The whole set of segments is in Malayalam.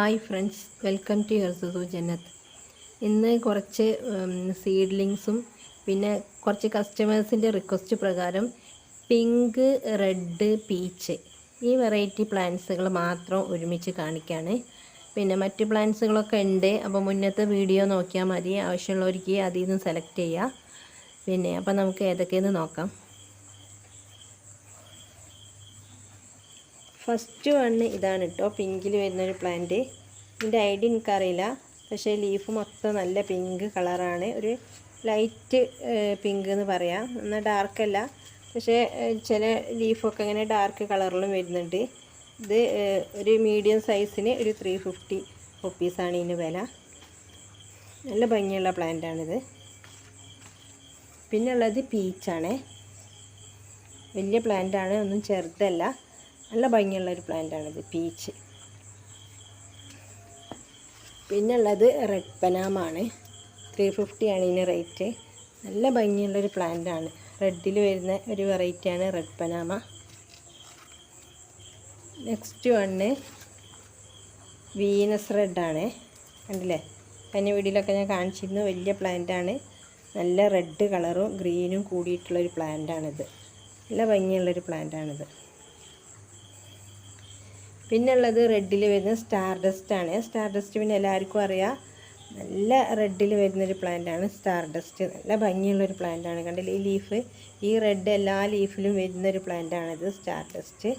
ഹായ് ഫ്രണ്ട്സ്, വെൽക്കം ടു യർസുസു ജന്നത്ത്. ഇന്ന് കുറച്ച് സീഡ്ലിങ്സും പിന്നെ കുറച്ച് കസ്റ്റമേഴ്സിൻ്റെ റിക്വസ്റ്റ് പ്രകാരം പിങ്ക്, റെഡ്, പീച്ച് ഈ വെറൈറ്റി പ്ലാന്റ്സുകൾ മാത്രം ഒരുമിച്ച് കാണിക്കുകയാണ്. പിന്നെ മറ്റ് പ്ലാന്റ്സുകളൊക്കെ ഉണ്ട്. അപ്പോൾ മുന്നത്തെ വീഡിയോ നോക്കിയാൽ മതി. ആവശ്യമുള്ളവർക്ക് അതിൽ നിന്ന് സെലക്ട് ചെയ്യുക. അപ്പോൾ നമുക്ക് ഏതൊക്കെയെന്ന് നോക്കാം. ഫസ്റ്റ് വണ്ണ് ഇതാണ് കേട്ടോ, പിങ്കിൽ വരുന്നൊരു പ്ലാന്റ്. ഇതിൻ്റെ ഐഡിയ എനിക്കറിയില്ല, പക്ഷേ ലീഫ് മൊത്തം നല്ല പിങ്ക് കളറാണ്. ഒരു ലൈറ്റ് പിങ്ക് എന്ന് പറയാം, എന്നാൽ ഡാർക്കല്ല. പക്ഷേ ചില ലീഫൊക്കെ ഇങ്ങനെ ഡാർക്ക് കളറിലും വരുന്നുണ്ട്. ഇത് ഒരു മീഡിയം സൈസിന് ഒരു 350 റുപ്പീസാണ് ഇതിന് വില. നല്ല ഭംഗിയുള്ള പ്ലാന്റാണിത്. പിന്നെ ഉള്ളത് പീച്ചാണ്. വലിയ പ്ലാന്റാണ്, ഒന്നും ചെറുതല്ല. നല്ല ഭംഗിയുള്ളൊരു പ്ലാന്റാണിത്, പീച്ച്. പിന്നെ ഉള്ളത് റെഡ് പനാമാണ്. 350 ആണ് ഇതിന് റേറ്റ്. നല്ല ഭംഗിയുള്ളൊരു പ്ലാന്റാണ്. റെഡിൽ വരുന്ന ഒരു വെറൈറ്റിയാണ് red Panama. Next one Venus റെഡാണ്. കണ്ടില്ലേ, കഴിഞ്ഞ വീഡിയോയിലൊക്കെ ഞാൻ കാണിച്ചിരുന്നു. വലിയ പ്ലാന്റാണ്. നല്ല റെഡ് കളറും ഗ്രീനും കൂടിയിട്ടുള്ളൊരു പ്ലാന്റാണിത്. നല്ല ഭംഗിയുള്ളൊരു പ്ലാന്റാണിത്. പിന്നെ ഉള്ളത് റെഡിൽ വരുന്ന സ്റ്റാർ ഡസ്റ്റാണ്. സ്റ്റാർ ഡസ്റ്റ് പിന്നെ എല്ലാവർക്കും അറിയാം, നല്ല റെഡിൽ വരുന്നൊരു പ്ലാന്റാണ് സ്റ്റാർ ഡസ്റ്റ്. നല്ല ഭംഗിയുള്ളൊരു പ്ലാന്റാണ്. കണ്ടില്ലേ, ഈ ലീഫ്, ഈ റെഡ് എല്ലാ ലീഫിലും വരുന്നൊരു പ്ലാന്റാണിത് സ്റ്റാർ ഡസ്റ്റ്.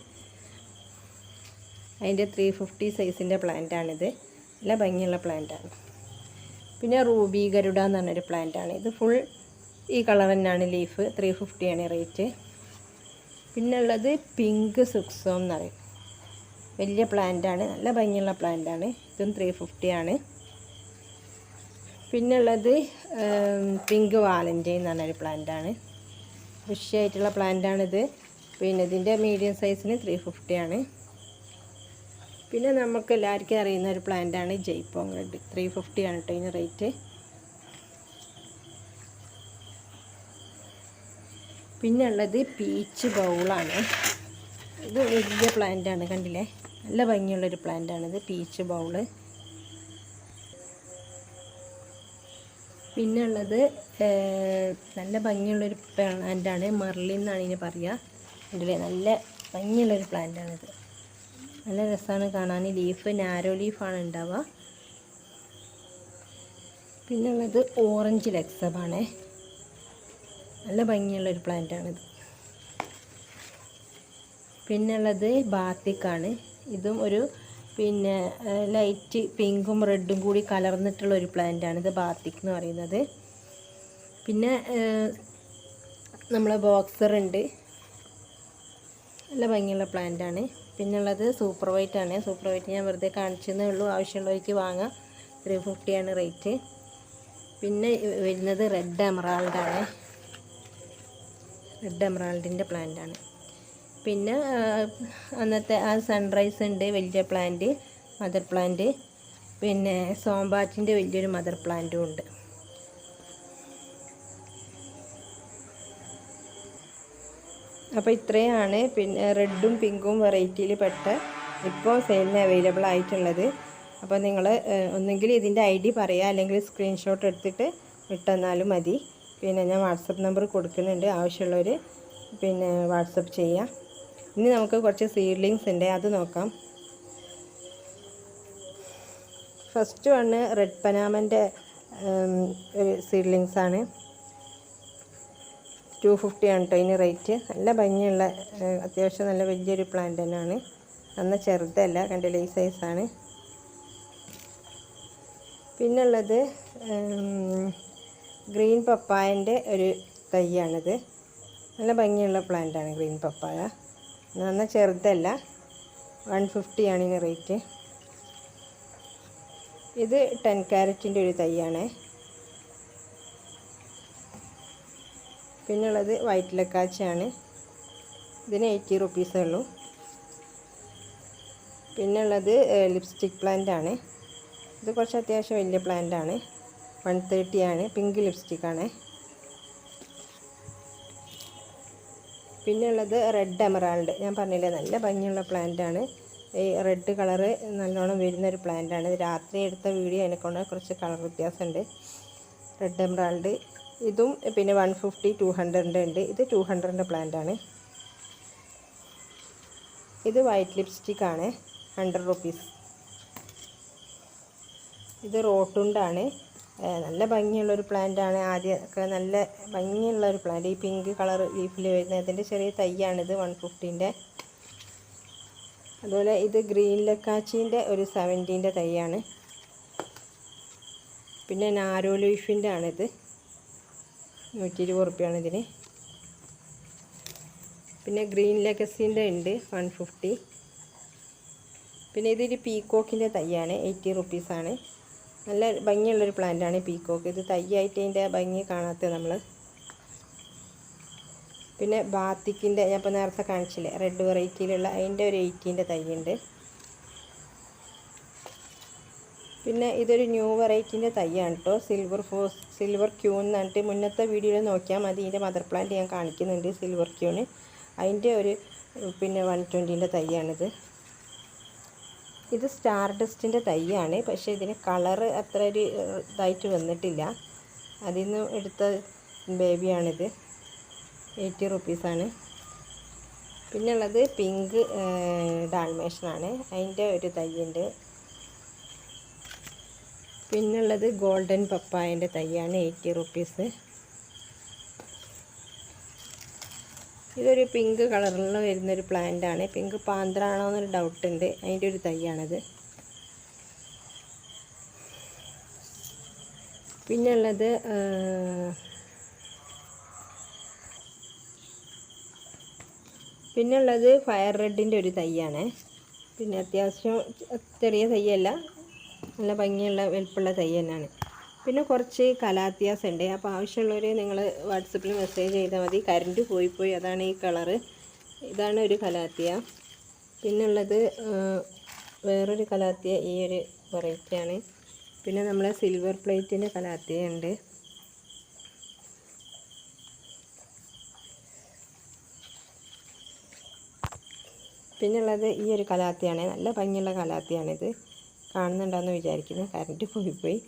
അതിൻ്റെ 350 സൈസിൻ്റെ പ്ലാന്റാണിത്. നല്ല ഭംഗിയുള്ള പ്ലാന്റാണ്. പിന്നെ റൂബി ഗരുഡ എന്ന് പറഞ്ഞൊരു പ്ലാന്റാണ്. ഇത് ഫുൾ ഈ കളർ തന്നെയാണ് ലീഫ്. 350 ആണ് റേറ്റ്. പിന്നെ ഉള്ളത് പിങ്ക് സുക്സോം എന്ന് പറയും. വലിയ പ്ലാന്റാണ്, നല്ല ഭംഗിയുള്ള പ്ലാന്റാണ്. ഇതും 350 ആണ്. പിന്നെ ഉള്ളത് പിങ്ക് വാലൻറ്റൈൻ എന്ന് പറഞ്ഞൊരു പ്ലാന്റാണ്. ബുഷിയായിട്ടുള്ള പ്ലാന്റാണിത്. പിന്നെ ഇതിൻ്റെ മീഡിയം സൈസിന് 350 ആണ്. പിന്നെ നമുക്ക് എല്ലാവർക്കും അറിയുന്ന ഒരു പ്ലാന്റാണ് ജയ്പോങ് റെഡ്. 350 ആണ് കേട്ടോ ഇതിന് റേറ്റ്. പിന്നെ ഉള്ളത് പീച്ച് ബൗളാണ്. ഇത് വലിയ പ്ലാന്റാണ്, കണ്ടില്ലേ, നല്ല ഭംഗിയുള്ളൊരു പ്ലാന്റാണിത്, പീച്ച് ബൗള്. പിന്നെ ഉള്ളത് നല്ല ഭംഗിയുള്ളൊരു പ്ലാന്റാണ്, മെർലിൻ എന്നാണ് ഇതിന് പറയുക. കണ്ടില്ലേ, നല്ല ഭംഗിയുള്ളൊരു പ്ലാന്റാണിത്. നല്ല രസമാണ് കാണാൻ. ലീഫ് നാരോ ലീഫാണ് ഉണ്ടാവുക. പിന്നെ ഉള്ളത് ഓറഞ്ച് ലെക്സബാണ്. നല്ല ഭംഗിയുള്ളൊരു പ്ലാന്റാണിത്. പിന്നെ ഉള്ളത് ബാത്തിക്കാണ്. ഇതും ഒരു പിന്നെ ലൈറ്റ് പിങ്കും റെഡും കൂടി കലർന്നിട്ടുള്ളൊരു പ്ലാന്റാണ് ഇത്, ബാത്തിക് എന്ന് പറയുന്നത്. പിന്നെ നമ്മളെ ബോക്സർ ഉണ്ട്, നല്ല ഭംഗിയുള്ള പ്ലാന്റാണ്. പിന്നെ ഉള്ളത് സൂപ്പർ വൈറ്റ് ആണ്. സൂപ്പർ വൈറ്റ് ഞാൻ വെറുതെ കാണിച്ചതേ ഉള്ളൂ, ആവശ്യമുള്ളവർക്ക് വാങ്ങാം. 350 ആണ് റേറ്റ്. പിന്നെ വരുന്നത് റെഡ് എമറാൾഡാണ്. റെഡ് എമറാൾഡിൻ്റെ പ്ലാന്റാണ്. പിന്നെ അന്നത്തെ ആ സൺറൈസ് ഉണ്ട്, വലിയ പ്ലാന്റ്, മദർ പ്ലാന്റ്. പിന്നെ സോംബാറ്റിൻ്റെ വലിയൊരു മദർ പ്ലാന്റും ഉണ്ട്. അപ്പോൾ ഇത്രയാണ് പിന്നെ റെഡും പിങ്കും വെറൈറ്റിയിൽ പെട്ട ഇപ്പോൾ സെയിലിന് അവൈലബിൾ ആയിട്ടുള്ളത്. അപ്പോൾ നിങ്ങൾ ഒന്നെങ്കിൽ ഇതിൻ്റെ ID പറയുക, അല്ലെങ്കിൽ സ്ക്രീൻഷോട്ട് എടുത്തിട്ട് ഇട്ടെന്നാലും മതി. പിന്നെ ഞാൻ വാട്സപ്പ് നമ്പർ കൊടുക്കുന്നുണ്ട്, ആവശ്യമുള്ളവർ പിന്നെ വാട്സപ്പ് ചെയ്യുക. ഇനി നമുക്ക് കുറച്ച് സീഡ്ലിങ്സ് ഉണ്ട്, അത് നോക്കാം. ഫസ്റ്റ് വണ്ണ് റെഡ് പനാമൻ്റെ ഒരു സീഡ്ലിങ്സാണ്. 250 ആണ് കേട്ടോ ഇതിന് റേറ്റ്. നല്ല ഭംഗിയുള്ള അത്യാവശ്യം നല്ല വലിയൊരു പ്ലാന്റ് തന്നെയാണ്. നന്ന ചെറുതല്ല, കണ്ടില്ലേ, ഈ സൈസാണ്. പിന്നുള്ളത് ഗ്രീൻ പപ്പായൻ്റെ ഒരു തൈയാണിത്. നല്ല ഭംഗിയുള്ള പ്ലാന്റാണ് ഗ്രീൻ പപ്പായ. നന്ന ചെറുതല്ല, 150 ആണ് ഇതിന് റേറ്റ്. ഇത് 10 ക്യാരറ്റിൻ്റെ ഒരു തൈയാണ്. പിന്നുള്ളത് വൈറ്റ് ലക്കാച്ചയാണ്. ഇതിന് 80 റുപ്പീസേ ഉള്ളൂ. പിന്നുള്ളത് ലിപ്സ്റ്റിക് പ്ലാന്റാണ്. ഇത് കുറച്ച് അത്യാവശ്യം വലിയ പ്ലാന്റാണ്, 130 ആണ്. പിങ്ക് ലിപ്സ്റ്റിക്കാണ്. പിന്നെ ഉള്ളത് റെഡ് എമറാൾഡ്. ഞാൻ പറഞ്ഞില്ലേ, നല്ല ഭംഗിയുള്ള പ്ലാന്റാണ്. ഈ റെഡ് കളറ് നല്ലോണം വരുന്നൊരു പ്ലാന്റാണ്. ഇത് രാത്രി എടുത്ത വീഡിയോ അതിനെക്കൊണ്ട് കുറച്ച് കളർ വ്യത്യാസമുണ്ട്. റെഡ് എംറാൾഡ് ഇതും പിന്നെ 150 200 ഉണ്ട്. ഇത് 200 പ്ലാന്റാണ്. ഇത് വൈറ്റ് ലിപ്സ്റ്റിക് ആണ്, 100 റുപ്പീസ്. ഇത് റോട്ടുണ്ടാണ്, നല്ല ഭംഗിയുള്ളൊരു പ്ലാന്റാണ്. ആദ്യമൊക്കെ നല്ല ഭംഗിയുള്ളൊരു പ്ലാന്റ്. ഈ പിങ്ക് കളർ ലീഫിൽ വരുന്ന ഇതിൻ്റെ ചെറിയ തൈയാണിത്, 150ൻ്റെ. അതുപോലെ ഇത് ഗ്രീൻ ലക്കാച്ചീൻ്റെ ഒരു 70ൻ്റെ തൈയാണ്. പിന്നെ നാരോ ലീഫിൻ്റെ ആണിത്, 120 റുപ്യാണ് ഇതിന്. പിന്നെ ഗ്രീൻ ലെഗസീൻ്റെ ഉണ്ട് 150. പിന്നെ ഇതൊരു പീക്കോക്കിൻ്റെ തൈയാണ്, 80 റുപ്പീസാണ്. നല്ല ഭംഗിയുള്ളൊരു പ്ലാന്റാണ് പീക്കോക്ക്. ഇത് തൈയായിട്ട് അതിൻ്റെ ഭംഗി കാണാത്ത നമ്മൾ. പിന്നെ ബാത്തിക്കിൻ്റെ ഞാൻ ഇപ്പോൾ നേരത്തെ കാണിച്ചില്ലേ, റെഡ് വെറൈറ്റിയിലുള്ള അതിൻ്റെ ഒരു 80ൻ്റെ തൈയുണ്ട്. പിന്നെ ഇതൊരു ന്യൂ വെറൈറ്റീൻ്റെ തൈയാണ് കേട്ടോ, സിൽവർ ക്യൂൺ എന്ന് പറഞ്ഞിട്ട്. മുന്നത്തെ വീഡിയോയിൽ നോക്കിയാൽ മതി, ഇതിൻ്റെ മദർ പ്ലാന്റ് ഞാൻ കാണിക്കുന്നുണ്ട്, സിൽവർ ക്യൂണ്. അതിൻ്റെ ഒരു പിന്നെ 120ൻ്റെ തൈയാണിത്. ഇത് സ്റ്റാർ ഡസ്റ്റിൻ്റെ തൈയാണ്, പക്ഷേ ഇതിന് കളറ് അത്ര ഒരു ഇതായിട്ട് വന്നിട്ടില്ല. അതിൽ നിന്ന് എടുത്ത ബേബിയാണിത്, 80 റുപ്പീസാണ്. പിന്നെ ഉള്ളത് പിങ്ക് ഡാൽമേഷനാണ്, അതിൻ്റെ ഒരു തൈയുണ്ട്. പിന്നുള്ളത് ഗോൾഡൻ പപ്പായൻ്റെ തൈയാണ്, 80 റുപ്പീസ്. ഇതൊരു പിങ്ക് കളറിൽ വരുന്നൊരു പ്ലാന്റാണ്. പിങ്ക് പാന്ത്രാണോ എന്നൊരു ഡൗട്ടുണ്ട്, അതിൻ്റെ ഒരു തൈയാണിത്. പിന്നുള്ളത് ഫയർ റെഡിൻ്റെ ഒരു തൈയാണ്. പിന്നെ അത്യാവശ്യം ചെറിയ തൈയല്ല, നല്ല ഭംഗിയുള്ള വലുപ്പമുള്ള തൈ തന്നെയാണ്. പിന്നെ കുറച്ച് കലാത്തിയാസ് ഉണ്ട്. അപ്പോൾ ആവശ്യമുള്ളവർ നിങ്ങൾ വാട്സപ്പിൽ മെസ്സേജ് ചെയ്താൽ മതി. കറണ്ട് പോയി അതാണ് ഈ കളറ്. ഇതാണ് ഒരു കലാത്തിയ. പിന്നുള്ളത് വേറൊരു കലാത്തിയ, ഈ ഒരു വെറൈറ്റിയാണ്. പിന്നെ നമ്മളെ സിൽവർ പ്ലേറ്റിൻ്റെ കലാത്തിയ ഉണ്ട്. പിന്നുള്ളത് ഈ ഒരു കലാത്തിയാണ്, നല്ല ഭംഗിയുള്ള കലാത്തിയാണിത്. കാണുന്നുണ്ടാവുമെന്ന് വിചാരിക്കുന്നു, കറണ്ട് പോയി.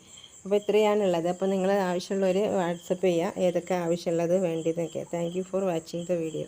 അപ്പോൾ ഇത്രയാണുള്ളത്. അപ്പോൾ നിങ്ങൾ ആവശ്യമുള്ളവർ വാട്സപ്പ് ചെയ്യുക, ഏതൊക്കെ ആവശ്യമുള്ളത് വേണ്ടതെന്നൊക്കെ. Thank you for watching the video.